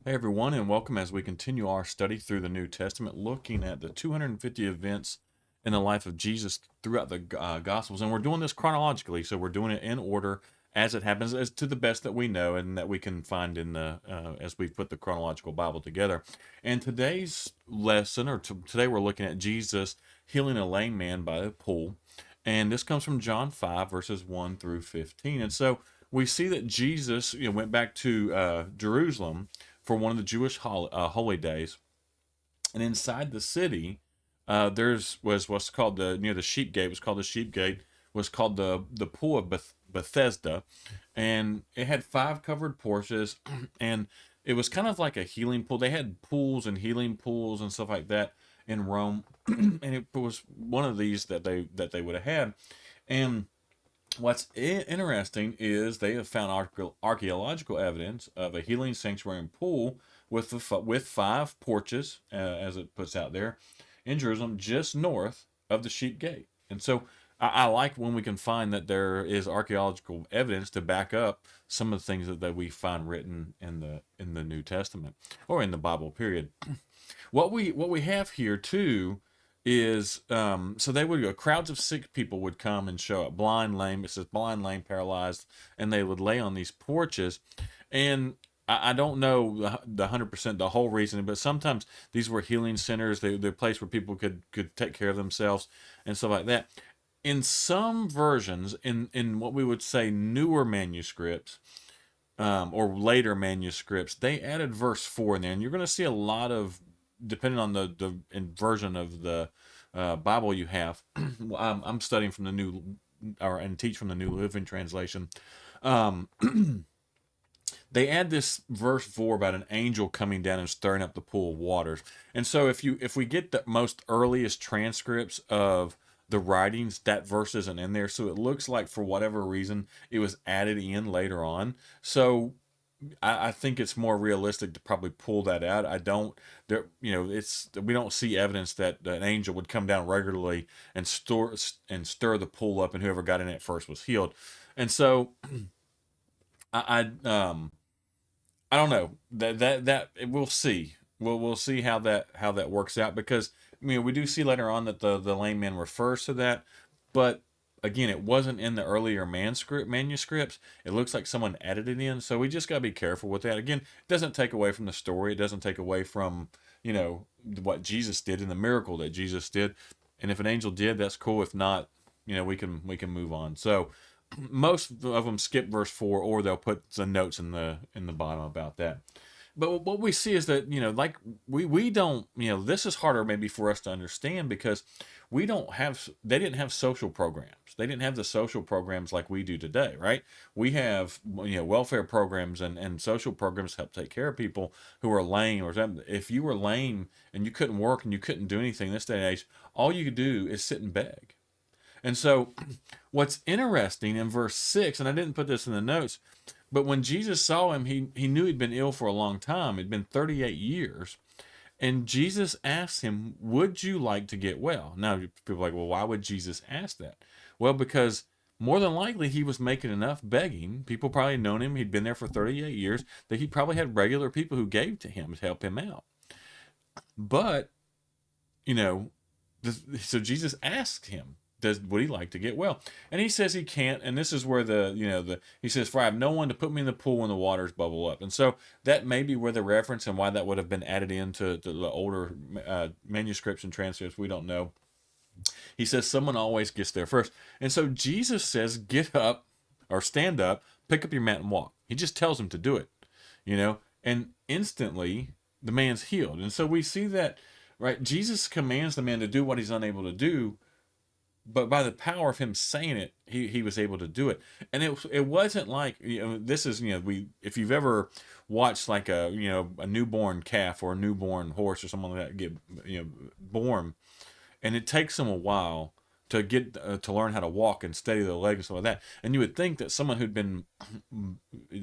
Hey everyone, and welcome as we continue our study through the New Testament, looking at the 250 events in the life of Jesus throughout the Gospels. And we're doing this chronologically, so we're doing it in order as it happens, as to the best that we know and that we can find in the as we've put the chronological Bible together. And today's lesson, today we're looking at Jesus healing a lame man by a pool, and this comes from John 5 verses 1 through 15. And so we see that Jesus, went back to Jerusalem for one of the Jewish holy days. And inside the city, there's was what's called the near the sheep gate was called the sheep gate was called the pool of Bethesda, and it had five covered porches, and it was kind of like a healing pool. They had pools and healing pools and stuff like that in Rome, and it was one of these that they would have had. And what's interesting is they have found archaeological evidence of a healing sanctuary and pool with five porches, as it puts out there, in Jerusalem, just north of the Sheep Gate. And so I like when we can find that there is archaeological evidence to back up some of the things that we find written in the New Testament or in the Bible. Period. What we have here too is so they would go, crowds of sick people would come and show up, blind, lame. It says blind, lame, paralyzed, and they would lay on these porches. And I don't know the 100% the whole reason, but sometimes these were healing centers. They're a place where people could take care of themselves and stuff like that. In some versions, in what we would say newer manuscripts, or later manuscripts, they added verse 4 in there, and you're going to see a lot of, depending on the version of the Bible you have. I'm studying from the new, or and teach from the New Living Translation. Um, they add this verse 4 about an angel coming down and stirring up the pool of waters. And so if we get the most earliest transcripts of the writings, that verse isn't in there. So it looks like for whatever reason it was added in later on. So I think it's more realistic to probably pull that out. I don't there it's we don't see evidence that an angel would come down regularly and stir the pool up, and whoever got in it first was healed. And so I don't know that we'll see. We'll see how that works out, because we do see later on that the lame man refers to that, but again, it wasn't in the earlier manuscripts. It looks like someone added it in, so we just got to be careful with that. Again, it doesn't take away from the story. It doesn't take away from what Jesus did and the miracle that Jesus did. And if an angel did, that's cool. If not, we can move on. So most of them skip verse 4, or they'll put some notes in the bottom about that. But what we see is that, like, we don't, this is harder maybe for us to understand, because they didn't have social programs. They didn't have the social programs like we do today, right? We have, welfare programs and social programs to help take care of people who are lame or something. If you were lame and you couldn't work and you couldn't do anything this day and age, all you could do is sit and beg. And so, what's interesting in verse 6, and I didn't put this in the notes, but when Jesus saw him, he knew he'd been ill for a long time. It'd been 38 years. And Jesus asked him, "Would you like to get well?" Now, people are like, well, why would Jesus ask that? Well, because more than likely he was making enough begging. People probably known him. He'd been there for 38 years, that he probably had regular people who gave to him to help him out. But, you know, so Jesus asked him, would he like to get well? And he says he can't. And this is where he says, "For I have no one to put me in the pool when the waters bubble up." And so that may be where the reference and why that would have been added into the older manuscripts and transcripts. We don't know. He says someone always gets there first. And so Jesus says, "Get up or stand up, pick up your mat and walk." He just tells him to do it, and instantly the man's healed. And so we see that, right? Jesus commands the man to do what he's unable to do, but by the power of him saying it, he was able to do it. And it wasn't like, this is, we if you've ever watched like a newborn calf or a newborn horse or something like that get born, and it takes them a while to get to learn how to walk and steady their legs and stuff like that. And you would think that someone who'd been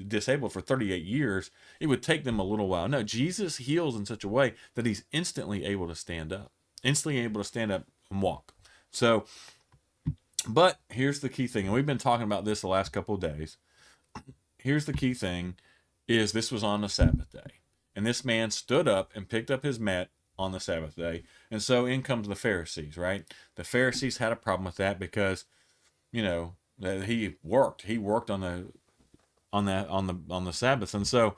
disabled for 38 years, it would take them a little while. No, Jesus heals in such a way that he's instantly able to stand up, and walk. So, but here's the key thing, and we've been talking about this the last couple of days. Here's the key thing: is this was on a Sabbath day. And this man stood up and picked up his mat on the Sabbath day. And so in comes the Pharisees, right? The Pharisees had a problem with that because, you know, that he worked. He worked on the Sabbath. And so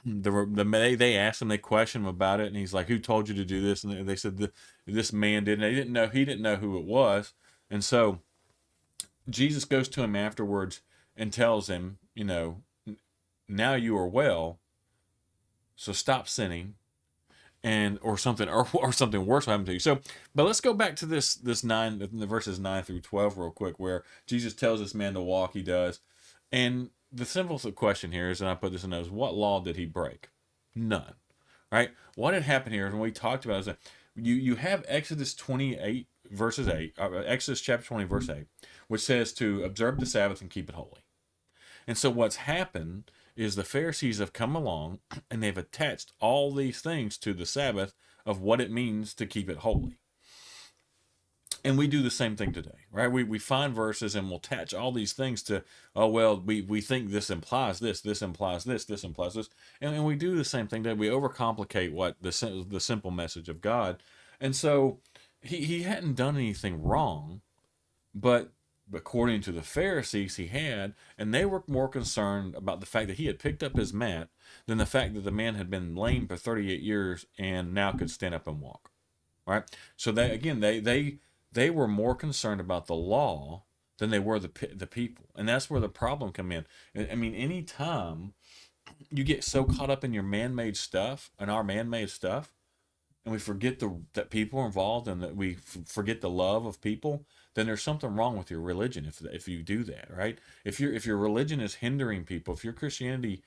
they asked him, they questioned him about it, and he's like, "Who told you to do this?" And they said, "This man did." And they didn't know. He didn't know who it was. And so Jesus goes to him afterwards and tells him, now you are well, so stop sinning, and or something or something worse will happen to you. So, but let's go back to this the verses 9 through 12 real quick, where Jesus tells this man to walk. He does, and the simple question here is, and I put this in notes: what law did he break? None. Right? What had happened here, and we talked about, is that you have Exodus 28 verses 8, Exodus chapter 20 verse 8, which says to observe the Sabbath and keep it holy. And so what's happened is the Pharisees have come along and they've attached all these things to the Sabbath of what it means to keep it holy. And we do the same thing today, right? We find verses and we'll attach all these things to, oh, well, we think this implies this implies this implies this. And we do the same thing that we overcomplicate what the simple message of God. And so he hadn't done anything wrong, but according to the Pharisees, he had, and they were more concerned about the fact that he had picked up his mat than the fact that the man had been lame for 38 years and now could stand up and walk. Right? So they were more concerned about the law than they were the people, and that's where the problem come in. I mean, anytime you get so caught up in your man-made stuff and our man-made stuff, and we forget that people are involved, and that we forget the love of people, then there's something wrong with your religion if you do that, right? If your religion is hindering people, if your Christianity,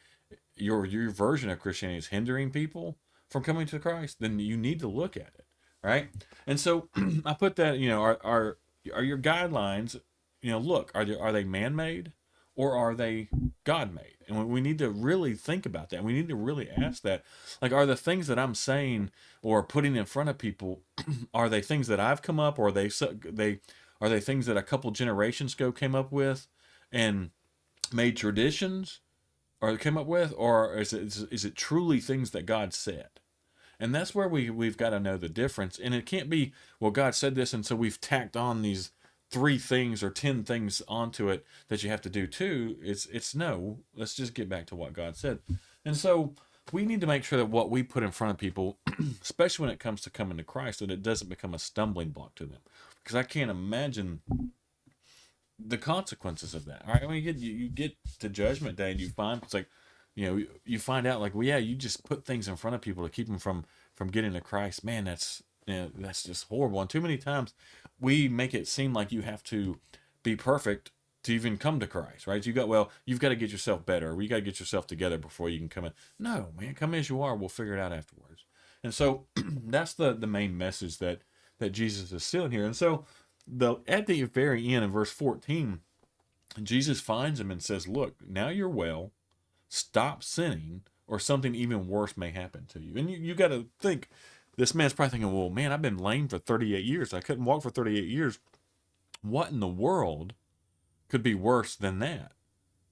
your version of Christianity is hindering people from coming to Christ, then you need to look at it, right? And so I put that, are your guidelines, look, are they man-made or are they God-made? And we need to really think about that. We need to really ask that. Like, are the things that I'm saying or putting in front of people, are they things that I've come up, or are they things that a couple generations ago came up with and made traditions, or came up with, or is it truly things that God said? And that's where we've got to know the difference. And it can't be, well, God said this, and so we've tacked on these 3 things or 10 things onto it that you have to do too. It's no, let's just get back to what God said. And so we need to make sure that what we put in front of people, especially when it comes to coming to Christ, that it doesn't become a stumbling block to them. Because I can't imagine the consequences of that. All right, I mean, you get to Judgment Day and you find it's like, you find out, like, well, yeah, you just put things in front of people to keep them from getting to Christ. Man, that's just horrible. And too many times we make it seem like you have to be perfect to even come to Christ, right? You've got to get yourself better. Or you got to get yourself together before you can come in. No, man, come as you are. We'll figure it out afterwards. And so that's the main message that Jesus is sealing here. And so at the very end, in verse 14, Jesus finds him and says, "Look, now you're well. Stop sinning, or something even worse may happen to you." And you got to think, this man's probably thinking, well, man, I've been lame for 38 years. I couldn't walk for 38 years. What in the world could be worse than that?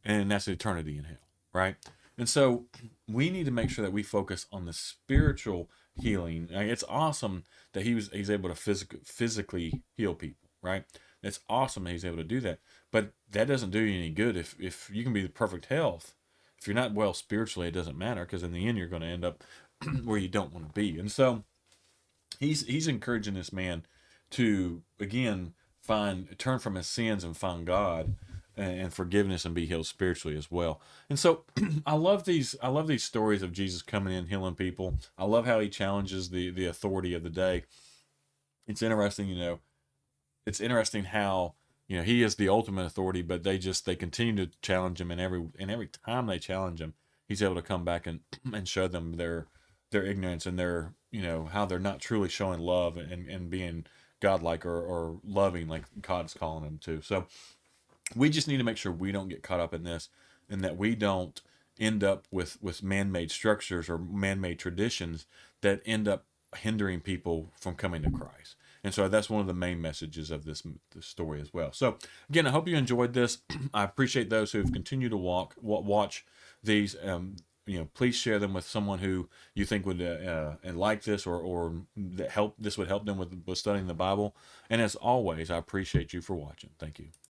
And that's eternity in hell, right? And so we need to make sure that we focus on the spiritual healing. Like, it's awesome that he's able to physically heal people, right? It's awesome that he's able to do that. But that doesn't do you any good if you can be the perfect health. If you're not well spiritually, it doesn't matter, because in the end you're going to end up where you don't want to be. And so he's encouraging this man to, again, turn from his sins and find God and forgiveness, and be healed spiritually as well. And so I love these stories of Jesus coming in, healing people. I love how he challenges the authority of the day. It's interesting, it's interesting how, he is the ultimate authority, but they continue to challenge him, and every time they challenge him, he's able to come back and show them their ignorance, and their, how they're not truly showing love and being godlike or loving like God's calling them to. So we just need to make sure we don't get caught up in this, and that we don't end up with man-made structures or man-made traditions that end up hindering people from coming to Christ. And so that's one of the main messages of this story as well. So again, I hope you enjoyed this. I appreciate those who have continued to watch these. please share them with someone who you think would and like this, or that help this would help them with studying the Bible. And as always, I appreciate you for watching. Thank you.